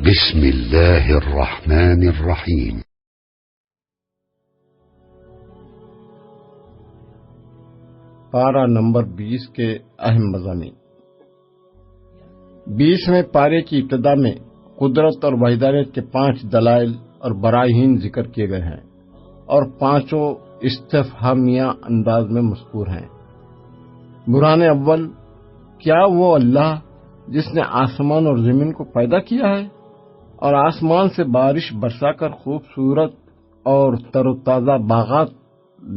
بسم اللہ الرحمن الرحیم۔ پارہ نمبر 20 کے اہم مضامین۔ 20ویں پارے کی ابتدا میں قدرت اور وحدانیت کے 5 دلائل اور براہین ذکر کیے گئے ہیں اور 5 استفہامیہ انداز میں مذکور ہیں۔ برہان اول، کیا وہ اللہ جس نے آسمان اور زمین کو پیدا کیا ہے اور آسمان سے بارش برسا کر خوبصورت اور تر و تازہ باغات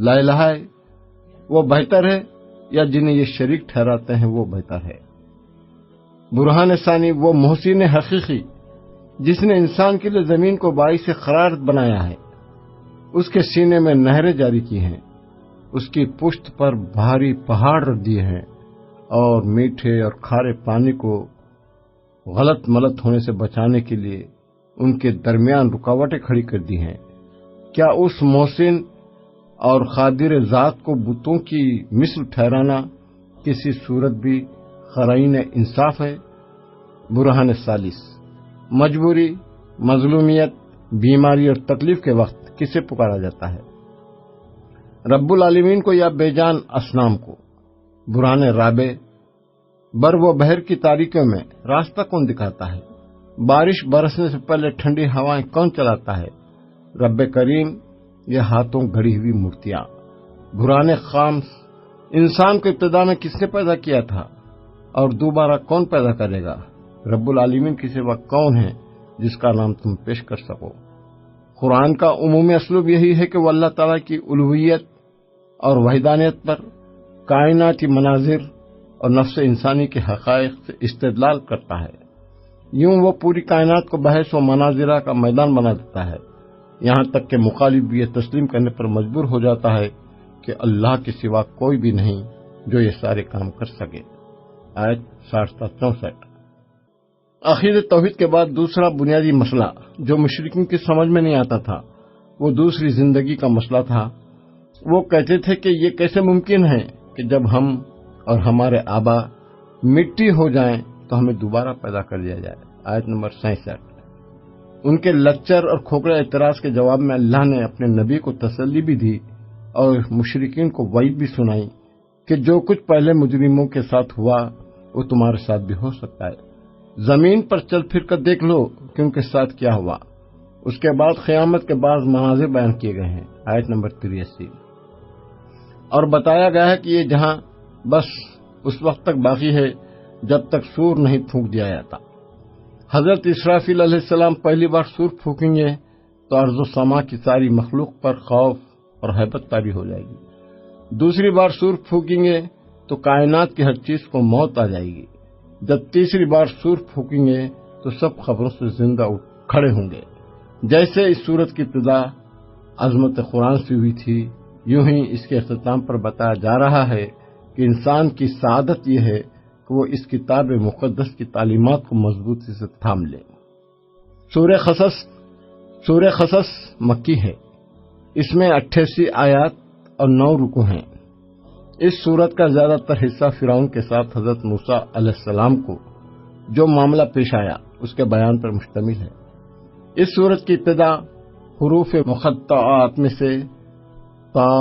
لائے ہے، وہ بہتر ہے یا جنہیں یہ شریک ٹھہراتے ہیں وہ بہتر ہے؟ برہان ثانی، وہ محسن حقیقی جس نے انسان کے لیے زمین کو باعث قرار بنایا ہے، اس کے سینے میں نہریں جاری کی ہیں، اس کی پشت پر بھاری پہاڑ رکھ دیے ہیں اور میٹھے اور کھارے پانی کو غلط ملت ہونے سے بچانے کے لیے ان کے درمیان رکاوٹیں کھڑی کر دی ہیں۔ کیا اس محسن اور قادر ذات کو بتوں کی مثل ٹھہرانا کسی صورت بھی قرائن انصاف ہے؟ برہان ثالث، مجبوری، مظلومیت، بیماری اور تکلیف کے وقت کسے پکارا جاتا ہے؟ رب العالمین کو یا بے جان اصنام کو؟ برہان رابع، بر و بحر کی تاریکیوں میں راستہ کون دکھاتا ہے؟ بارش برسنے سے پہلے ٹھنڈی ہوائیں کون چلاتا ہے؟ رب کریم، یہ ہاتھوں گھڑی ہوئی مورتیاں۔ برہان خامس، انسان کو ابتدا میں کس نے پیدا کیا تھا اور دوبارہ کون پیدا کرے گا؟ رب العالمین کے سوا کون ہے جس کا نام تم پیش کر سکو؟ قرآن کا عمومی اسلوب یہی ہے کہ وہ اللہ تعالیٰ کی الوہیت اور وحدانیت پر کائناتی مناظر اور نفس انسانی کے حقائق سے استدلال کرتا ہے۔ یوں وہ پوری کائنات کو بحث و مناظرہ کا میدان بنا دیتا ہے، یہاں تک کہ مخالف بھی یہ تسلیم کرنے پر مجبور ہو جاتا ہے کہ اللہ کے سوا کوئی بھی نہیں جو یہ سارے کام کر سکے۔ آیت 60-64۔ عقیدۃ توحید کے بعد دوسرا بنیادی مسئلہ جو مشرکین کی سمجھ میں نہیں آتا تھا وہ دوسری زندگی کا مسئلہ تھا۔ وہ کہتے تھے کہ یہ کیسے ممکن ہے کہ جب ہم اور ہمارے آبا مٹی ہو جائیں تو ہمیں دوبارہ پیدا کر دیا جائے۔ آیت نمبر 66۔ ان کے لچر اور کھوکھرے اعتراض کے جواب میں اللہ نے اپنے نبی کو تسلی بھی دی اور مشرکین کو وعید بھی سنائی کہ جو کچھ پہلے مجرموں کے ساتھ ہوا وہ تمہارے ساتھ بھی ہو سکتا ہے۔ زمین پر چل پھر کر دیکھ لو کہ ان کے ساتھ کیا ہوا۔ اس کے بعد قیامت کے بعض مناظر بیان کیے گئے ہیں۔ آیت نمبر 83۔ اور بتایا گیا ہے کہ یہ جہاں بس اس وقت تک باقی ہے جب تک سور نہیں پھونک دیا جاتا۔ حضرت اسرافیل علیہ السلام پہلی بار سور پھونکیں گے تو ارض و سما کی ساری مخلوق پر خوف اور ہیبت طاری ہو جائے گی۔ دوسری بار سور پھونکیں گے تو کائنات کی ہر چیز کو موت آ جائے گی۔ جب تیسری بار سور پھونکیں گے تو سب خبروں سے زندہ اٹھ کھڑے ہوں گے۔ جیسے اس سورت کی ابتدا عظمت قرآن سے ہوئی تھی، یوں ہی اس کے اختتام پر بتایا جا رہا ہے کہ انسان کی سعادت یہ ہے کہ وہ اس کتاب مقدس کی تعلیمات کو مضبوطی سے تھام لے۔ سورہ قصص مکی ہے۔ اس میں 88 آیات اور 9 رکوع ہیں۔ اس سورت کا زیادہ تر حصہ فرعون کے ساتھ حضرت موسیٰ علیہ السلام کو جو معاملہ پیش آیا اس کے بیان پر مشتمل ہے۔ اس سورت کی ابتدا حروف مقطعات میں سے تا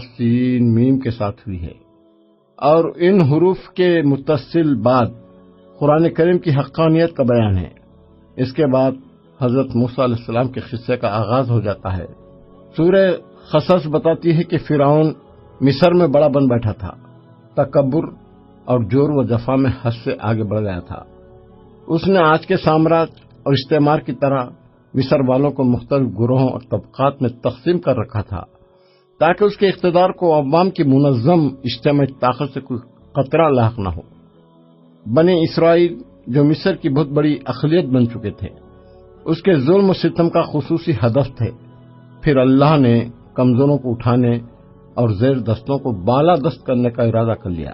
سین میم کے ساتھ ہوئی ہے اور ان حروف کے متصل بعد قرآن کریم کی حقانیت کا بیان ہے۔ اس کے بعد حضرت موسیٰ علیہ السلام کے قصے کا آغاز ہو جاتا ہے۔ سورہ قصص بتاتی ہے کہ فرعون مصر میں بڑا بن بیٹھا تھا، تکبر اور جور و جفا میں حد سے آگے بڑھ گیا تھا۔ اس نے آج کے سامراج اور استعمار کی طرح مصر والوں کو مختلف گروہوں اور طبقات میں تقسیم کر رکھا تھا تاکہ اس کے اقتدار کو عوام کی منظم اجتماعی طاقت سے کوئی قطرہ لاحق نہ ہو۔ بنی اسرائیل جو مصر کی بہت بڑی اقلیت بن چکے تھے، اس کے ظلم و ستم کا خصوصی ہدف تھے۔ پھر اللہ نے کمزوروں کو اٹھانے اور زیر دستوں کو بالا دست کرنے کا ارادہ کر لیا۔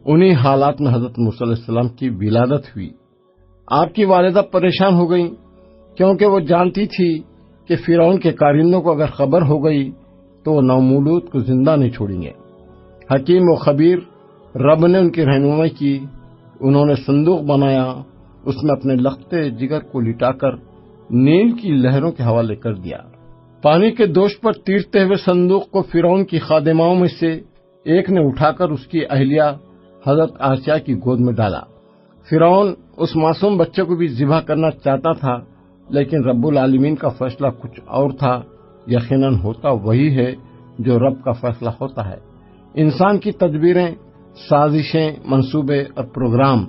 انہی حالات میں حضرت موسیٰ علیہ السلام کی ولادت ہوئی۔ آپ کی والدہ پریشان ہو گئیں کیونکہ وہ جانتی تھی کہ فرعون کے کارندوں کو اگر خبر ہو گئی تو وہ نومولود کو زندہ نہیں چھوڑیں گے۔ حکیم و خبیر رب نے ان کی رہنمائی کی، انہوں نے صندوق بنایا اس میں اپنے لختے جگر کو لٹا کر نیل کی لہروں کے حوالے کر دیا۔ پانی کے دوش پر تیرتے ہوئے صندوق کو فرعون کی خادماؤں میں سے ایک نے اٹھا کر اس کی اہلیہ حضرت آسیہ کی گود میں ڈالا۔ فرعون اس معصوم بچے کو بھی ذبح کرنا چاہتا تھا، لیکن رب العالمین کا فیصلہ کچھ اور تھا۔ یقیناً ہوتا وہی ہے جو رب کا فیصلہ ہوتا ہے۔ انسان کی تدبیریں، سازشیں، منصوبے اور پروگرام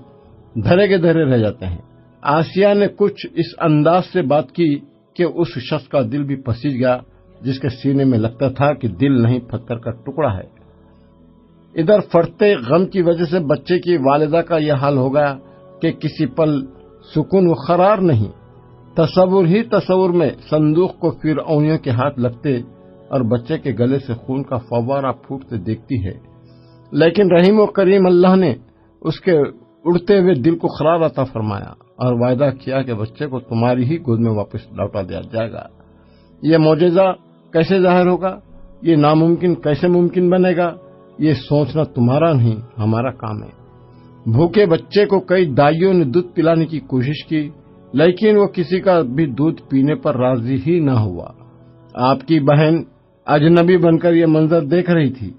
دھرے کے دھرے رہ جاتے ہیں۔ آسیہ نے کچھ اس انداز سے بات کی کہ اس شخص کا دل بھی پسیج گیا جس کے سینے میں لگتا تھا کہ دل نہیں پتھر کا ٹکڑا ہے۔ ادھر پھٹتے غم کی وجہ سے بچے کی والدہ کا یہ حال ہو گیا کہ کسی پل سکون و قرار نہیں۔ تصور میں صندوق کو فرعونیوں کے ہاتھ لگتے اور بچے کے گلے سے خون کا فوارہ پھوٹتے دیکھتی ہے، لیکن رحیم و کریم اللہ نے اس کے اڑتے ہوئے دل کو قرار عطا فرمایا اور وعدہ کیا کہ بچے کو تمہاری ہی گود میں واپس لوٹا دیا جائے گا۔ یہ معجزہ کیسے ظاہر ہوگا؟ یہ ناممکن کیسے ممکن بنے گا؟ یہ سوچنا تمہارا نہیں، ہمارا کام ہے۔ بھوکے بچے کو کئی دائیوں نے دودھ پلانے کی کوشش کی، لیکن وہ کسی کا بھی دودھ پینے پر راضی ہی نہ ہوا۔ آپ کی بہن اجنبی بن کر یہ منظر دیکھ رہی تھی۔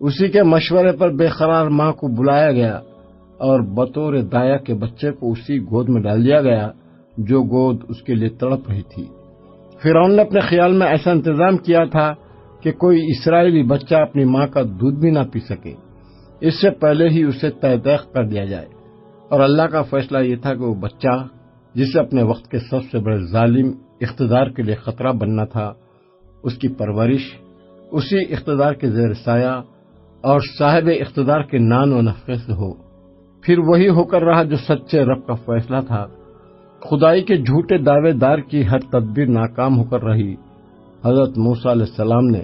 اسی کے مشورے پر بے قرار ماں کو بلایا گیا اور بطور دایا کے بچے کو اسی گود میں ڈال دیا گیا جو گود اس کے لیے تڑپ رہی تھی۔ فرعون نے اپنے خیال میں ایسا انتظام کیا تھا کہ کوئی اسرائیلی بچہ اپنی ماں کا دودھ بھی نہ پی سکے، اس سے پہلے ہی اسے تحقیق کر دیا جائے۔ اور اللہ کا فیصلہ یہ تھا کہ وہ بچہ جسے اپنے وقت کے سب سے بڑے ظالم اقتدار کے لیے خطرہ بننا تھا، اس کی پرورش اسی اقتدار کے زیر سایہ اور صاحب اقتدار کے نان و نفقے سے ہو۔ پھر وہی ہو کر رہا جو سچے رب کا فیصلہ تھا۔ خدائی کے جھوٹے دعوے دار کی ہر تدبیر ناکام ہو کر رہی۔ حضرت موسیٰ علیہ السلام نے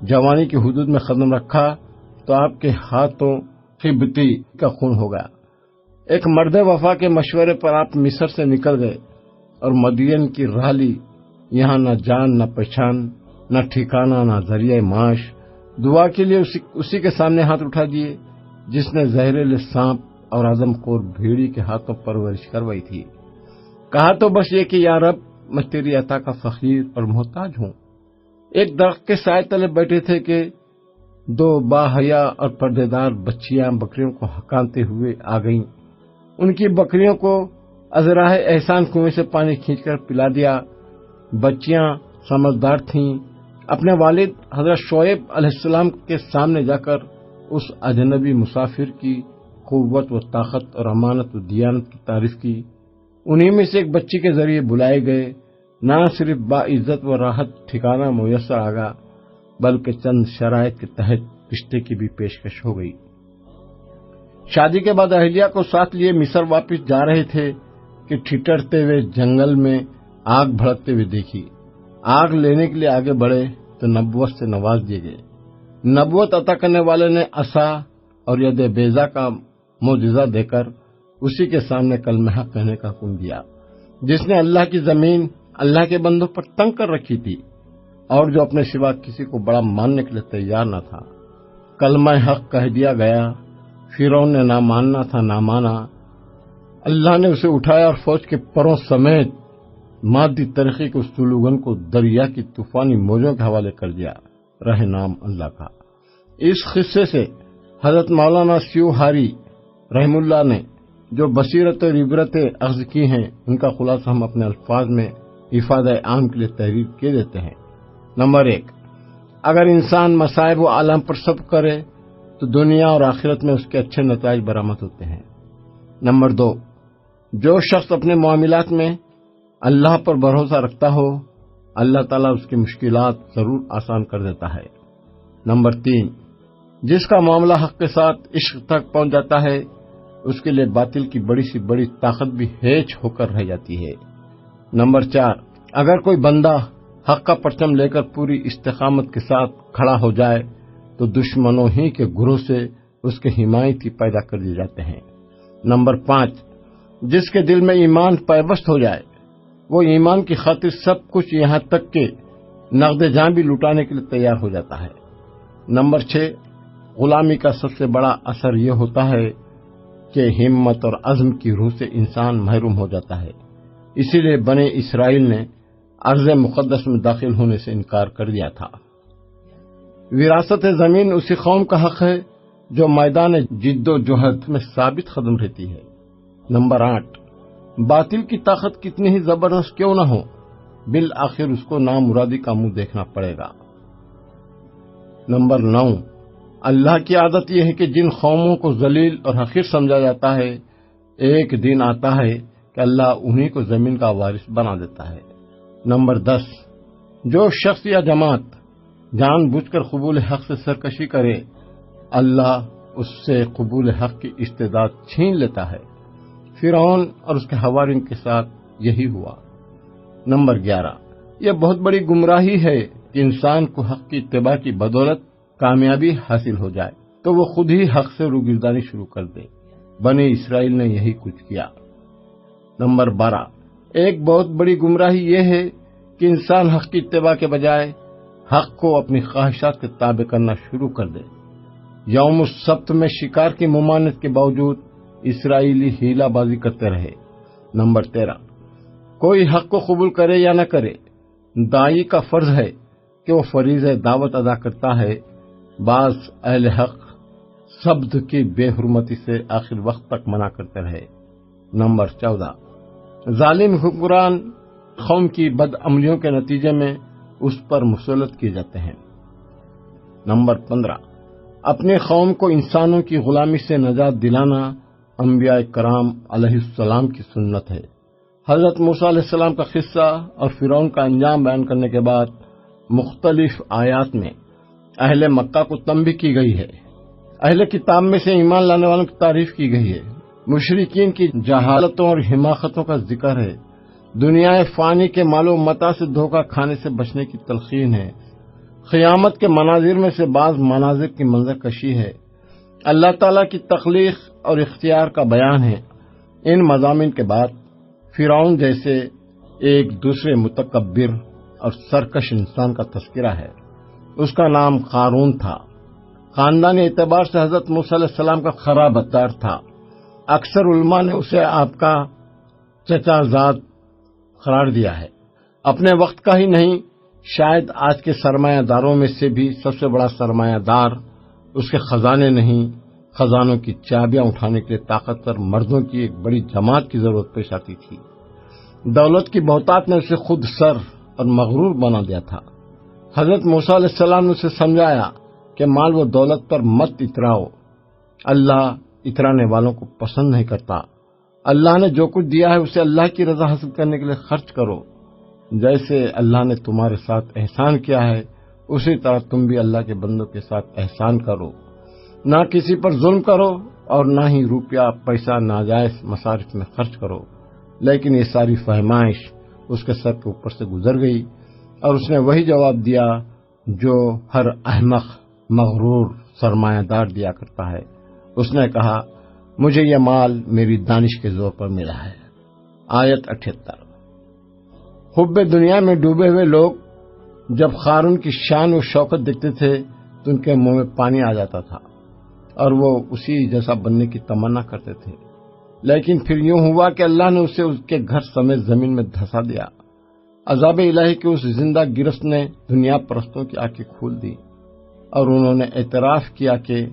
جوانی کی حدود میں قدم رکھا تو آپ کے ہاتھوں قبطی کا خون ہو گیا۔ ایک مرد وفا کے مشورے پر آپ مصر سے نکل گئے اور مدین کی راہ لی۔ یہاں نہ جان نہ پہچان، نہ ٹھکانہ، نہ ذریعہ معاش۔ دعا کے لیے اسی کے سامنے ہاتھ اٹھا دیے جس نے زہریلے سانپ اور اعظم خور بھیڑی کے ہاتھوں پرورش کروائی تھی۔ کہا تو بس یہ کہ یا رب، میں تیری عطا کا فقیر اور محتاج ہوں۔ ایک درخت کے سائے تلے بیٹھے تھے کہ دو باحیا اور پردے دار بچیاں بکریوں کو ہکانتے ہوئے آ گئیں۔ ان کی بکریوں کو ازراہ احسان کنویں سے پانی کھینچ کر پلا دیا۔ بچیاں سمجھدار تھیں۔ اپنے والد حضرت شعیب علیہ السلام کے سامنے جا کر اس اجنبی مسافر کی قوت و طاقت اور امانت و دیانت کی تعریف کی۔ انہی میں سے ایک بچی کے ذریعے بلائے گئے۔ نہ صرف باعزت و راحت ٹھکانہ میسر آگا بلکہ چند شرائط کے تحت رشتے کی بھی پیشکش ہو گئی۔ شادی کے بعد اہلیہ کو ساتھ لیے مصر واپس جا رہے تھے کہ ٹھٹرتے ہوئے جنگل میں آگ بھڑکتے ہوئے دیکھی۔ آگ لینے کے لیے آگے بڑھے تو نبوت سے نواز دیے گئے۔ نبوت عطا کرنے والے نے عصا اور ید بیضا کا معجزہ دے کر اسی کے سامنے کلمہ حق کہنے کا حکم دیا، جس نے اللہ کی زمین اللہ کے بندوں پر تنگ کر رکھی تھی اور جو اپنے سوا کسی کو بڑا ماننے کے لیے تیار نہ تھا۔ کلمہ حق کہہ دیا گیا۔ فرعون نے نہ ماننا تھا نہ مانا۔ اللہ نے اسے اٹھایا اور فوج کے پروں سمیت مادی ترقی کے اس سلوگن کو دریا کی طوفانی موجوں کے حوالے کر دیا۔ رہ نام اللہ کا۔ اس قصے سے حضرت مولانا سیوہاری رحم اللہ نے جو بصیرت اور عبرتیں اخذ کی ہیں، ان کا خلاصہ ہم اپنے الفاظ میں افادہ عام کے لیے تحریر کیے دیتے ہیں۔ نمبر 1، اگر انسان مصائب و آلام پر صبر کرے تو دنیا اور آخرت میں اس کے اچھے نتائج برآمد ہوتے ہیں۔ نمبر 2، جو شخص اپنے معاملات میں اللہ پر بھروسہ رکھتا ہو، اللہ تعالیٰ اس کی مشکلات ضرور آسان کر دیتا ہے۔ نمبر 3، جس کا معاملہ حق کے ساتھ عشق تک پہنچ جاتا ہے، اس کے لیے باطل کی بڑی سی بڑی طاقت بھی ہیچ ہو کر رہ جاتی ہے۔ نمبر 4، اگر کوئی بندہ حق کا پرچم لے کر پوری استقامت کے ساتھ کھڑا ہو جائے تو دشمنوں ہی کے گروہ سے اس کے حمایتی پیدا کر دیے جاتے ہیں۔ نمبر 5، جس کے دل میں ایمان پیوست ہو جائے وہ ایمان کی خاطر سب کچھ یہاں تک کہ نقد جان بھی لٹانے کے لیے تیار ہو جاتا ہے۔ نمبر 6، غلامی کا سب سے بڑا اثر یہ ہوتا ہے کہ ہمت اور عزم کی روح سے انسان محروم ہو جاتا ہے۔ اسی لیے بنی اسرائیل نے ارض مقدس میں داخل ہونے سے انکار کر دیا تھا۔ وراثت زمین اسی قوم کا حق ہے جو میدان جد و جہد میں ثابت قدم رہتی ہے۔ نمبر 8، باطل کی طاقت کتنی ہی زبردست کیوں نہ ہو، بالآخر اس کو نامرادی کا منہ دیکھنا پڑے گا۔ نمبر 9، اللہ کی عادت یہ ہے کہ جن قوموں کو ذلیل اور حقیر سمجھا جاتا ہے، ایک دن آتا ہے کہ اللہ انہی کو زمین کا وارث بنا دیتا ہے۔ نمبر 10، جو شخص یا جماعت جان بوجھ کر قبول حق سے سرکشی کرے، اللہ اس سے قبول حق کی استعداد چھین لیتا ہے۔ فرعون اور اس کے حواریوں کے ساتھ یہی ہوا۔ نمبر 11، یہ بہت بڑی گمراہی ہے کہ انسان کو حق کی اتباع کی بدولت کامیابی حاصل ہو جائے تو وہ خود ہی حق سے روگردانی شروع کر دے۔ بنی اسرائیل نے یہی کچھ کیا۔ نمبر 12، ایک بہت بڑی گمراہی یہ ہے کہ انسان حق کی اتباع کے بجائے حق کو اپنی خواہشات کے تابع کرنا شروع کر دے۔ یوم السبت میں شکار کی ممانعت کے باوجود اسرائیلی ہیلہ بازی کرتے رہے۔ نمبر 13، کوئی حق کو قبول کرے یا نہ کرے، داعی کا فرض ہے کہ وہ فریضہ دعوت ادا کرتا ہے۔ بعض اہل حق سبت کی بے حرمتی سے آخر وقت تک منع کرتے رہے۔ نمبر 14، ظالم حکمران قوم کی بد عملیوں کے نتیجے میں اس پر مسلط کیے جاتے ہیں۔ نمبر 15، اپنے قوم کو انسانوں کی غلامی سے نجات دلانا انبیاء کرام علیہ السلام کی سنت ہے۔ حضرت موسیٰ علیہ السلام کا قصہ اور فرعون کا انجام بیان کرنے کے بعد مختلف آیات میں اہل مکہ کو تنبیہ کی گئی ہے۔ اہل کتاب میں سے ایمان لانے والوں کی تعریف کی گئی ہے۔ مشرکین کی جہالتوں اور حماقتوں کا ذکر ہے۔ دنیا فانی کے مال و متاع سے دھوکہ کھانے سے بچنے کی تلقین ہے۔ قیامت کے مناظر میں سے بعض مناظر کی منظر کشی ہے۔ اللہ تعالیٰ کی تخلیق اور اختیار کا بیان ہے۔ ان مضامین کے بعد فرعون جیسے ایک دوسرے متکبر اور سرکش انسان کا تذکرہ ہے۔ اس کا نام قارون تھا۔ خاندانی اعتبار سے حضرت موسیٰ علیہ السلام کا خراب اتار تھا۔ اکثر علماء نے اسے آپ کا چچا زاد قرار دیا ہے۔ اپنے وقت کا ہی نہیں، شاید آج کے سرمایہ داروں میں سے بھی سب سے بڑا سرمایہ دار اس کے خزانے نہیں، خزانوں کی چابیاں اٹھانے کے لیے طاقتور مردوں کی ایک بڑی جماعت کی ضرورت پیش آتی تھی۔ دولت کی بہتات نے اسے خود سر اور مغرور بنا دیا تھا۔ حضرت موسیٰ علیہ السلام نے اسے سمجھایا کہ مال و دولت پر مت اتراؤ، اللہ اترانے والوں کو پسند نہیں کرتا۔ اللہ نے جو کچھ دیا ہے اسے اللہ کی رضا حاصل کرنے کے لیے خرچ کرو۔ جیسے اللہ نے تمہارے ساتھ احسان کیا ہے اسی طرح تم بھی اللہ کے بندوں کے ساتھ احسان کرو۔ نہ کسی پر ظلم کرو اور نہ ہی روپیہ پیسہ ناجائز مصارف میں خرچ کرو۔ لیکن یہ ساری فہمائش اس کے سر کے اوپر سے گزر گئی اور اس نے وہی جواب دیا جو ہر احمق مغرور سرمایہ دار دیا کرتا ہے۔ اس نے کہا، مجھے یہ مال میری دانش کے زور پر ملا ہے۔ آیت 78۔ حب دنیا میں ڈوبے ہوئے لوگ جب قارون کی شان و شوکت دیکھتے تھے تو ان کے منہ میں پانی آ جاتا تھا اور وہ اسی جیسا بننے کی تمنا کرتے تھے۔ لیکن پھر یوں ہوا کہ اللہ نے اسے اس کے گھر سمیت زمین میں دھسا دیا۔ عذاب الہی کی اس زندہ گرفت نے دنیا پرستوں کی آنکھیں کھول دی اور انہوں نے اعتراف کیا کہ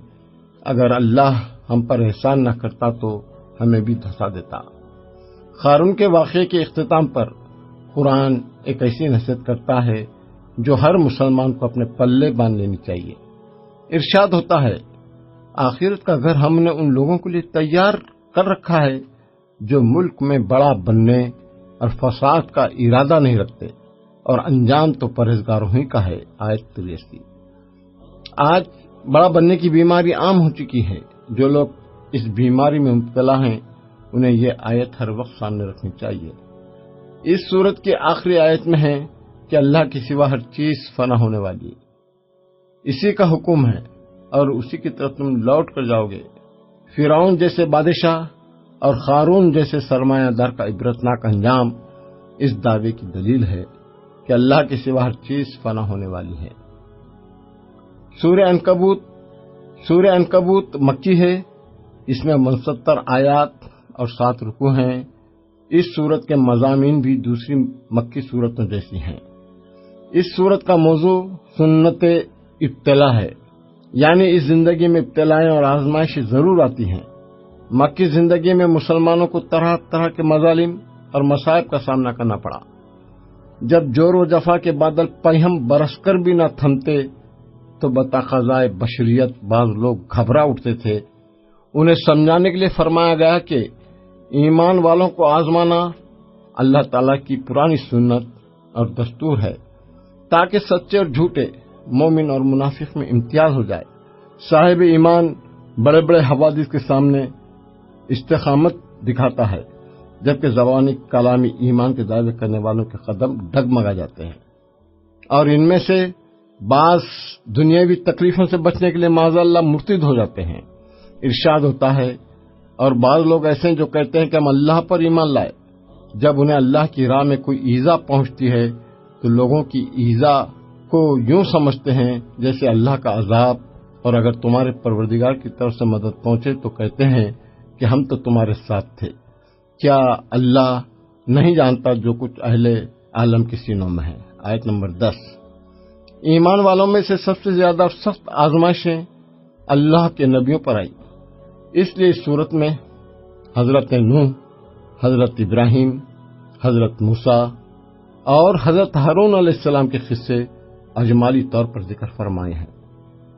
اگر اللہ ہم پر احسان نہ کرتا تو ہمیں بھی دھسا دیتا۔ قارون کے واقعے کے اختتام پر قرآن ایک ایسی نصیحت کرتا ہے جو ہر مسلمان کو اپنے پلے باندھ لینی چاہیے۔ ارشاد ہوتا ہے، آخرت کا گھر ہم نے ان لوگوں کے لیے تیار کر رکھا ہے جو ملک میں بڑا بننے اور فساد کا ارادہ نہیں رکھتے اور انجام تو پرہیزگاروں ہی کا ہے۔ آیت 83۔ آج بڑا بننے کی بیماری عام ہو چکی ہے۔ جو لوگ اس بیماری میں مبتلا ہیں انہیں یہ آیت ہر وقت سامنے رکھنی چاہیے۔ اس سورت کی آخری آیت میں ہے کہ اللہ کے سوا ہر چیز فنا ہونے والی ہے، اسی کا حکم ہے اور اسی کی طرف تم لوٹ کر جاؤ گے۔ فرعون جیسے بادشاہ اور قارون جیسے سرمایہ دار کا عبرتناک انجام اس دعوے کی دلیل ہے کہ اللہ کے سوا ہر چیز فنا ہونے والی ہے۔ سورہ عنکبوت مکی ہے۔ اس میں 69 آیات اور 7 رکوع ہیں۔ اس سورت کے مضامین بھی دوسری مکی سورتوں جیسی ہیں۔ اس سورت کا موضوع سنت ابتلا ہے، یعنی اس زندگی میں ابتلائیں اور آزمائشیں ضرور آتی ہیں۔ مکی زندگی میں مسلمانوں کو طرح طرح کے مظالم اور مصائب کا سامنا کرنا پڑا۔ جب جور و جفا کے بادل پیہم برس کر بھی نہ تھمتے تو بتقاضائے بشریت بعض لوگ گھبرا اٹھتے تھے۔ انہیں سمجھانے کے لیے فرمایا گیا کہ ایمان والوں کو آزمانا اللہ تعالیٰ کی پرانی سنت اور دستور ہے، تاکہ سچے اور جھوٹے، مومن اور منافق میں امتیاز ہو جائے۔ صاحب ایمان بڑے بڑے حوادث کے سامنے استقامت دکھاتا ہے، جبکہ زبانی کلامی ایمان کے دعوے کرنے والوں کے قدم ڈگمگا جاتے ہیں، اور ان میں سے بعض دنیاوی تکلیفوں سے بچنے کے لیے معاذ اللہ مرتد ہو جاتے ہیں۔ ارشاد ہوتا ہے، اور بعض لوگ ایسے ہیں جو کہتے ہیں کہ ہم اللہ پر ایمان لائے، جب انہیں اللہ کی راہ میں کوئی ایذا پہنچتی ہے تو لوگوں کی ایذا کو یوں سمجھتے ہیں جیسے اللہ کا عذاب، اور اگر تمہارے پروردگار کی طرف سے مدد پہنچے تو کہتے ہیں کہ ہم تو تمہارے ساتھ تھے۔ کیا اللہ نہیں جانتا جو کچھ اہل عالم کے سینوں میں ہے؟ آیت نمبر 10۔ ایمان والوں میں سے سب سے زیادہ اور سخت آزمائشیں اللہ کے نبیوں پر آئی، اس لیے اس صورت میں حضرت نوح، حضرت ابراہیم، حضرت موسیٰ اور حضرت ہارون علیہ السلام کے قصے اجمالی طور پر ذکر فرمائے ہیں،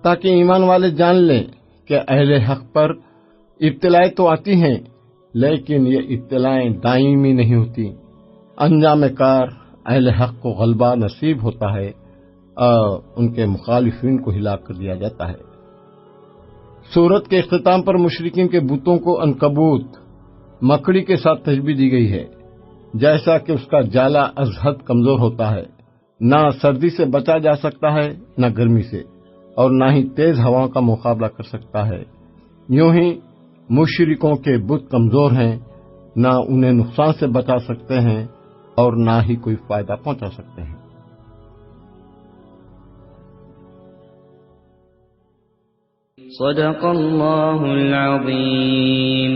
تاکہ ایمان والے جان لیں کہ اہل حق پر ابتلائیں تو آتی ہیں، لیکن یہ ابتلائیں دائمی نہیں ہوتی۔ انجام کار اہل حق کو غلبہ نصیب ہوتا ہے اور ان کے مخالفین کو ہلاک کر دیا جاتا ہے۔ سورت کے اختتام پر مشرکین کے بتوں کو عنکبوت، مکڑی کے ساتھ تشبیہ دی گئی ہے، جیسا کہ اس کا جالا از حد کمزور ہوتا ہے، نہ سردی سے بچا جا سکتا ہے نہ گرمی سے، اور نہ ہی تیز ہواؤں کا مقابلہ کر سکتا ہے۔ یوں ہی مشرکوں کے بت کمزور ہیں، نہ انہیں نقصان سے بچا سکتے ہیں اور نہ ہی کوئی فائدہ پہنچا سکتے ہیں۔ صدق اللہ العظیم۔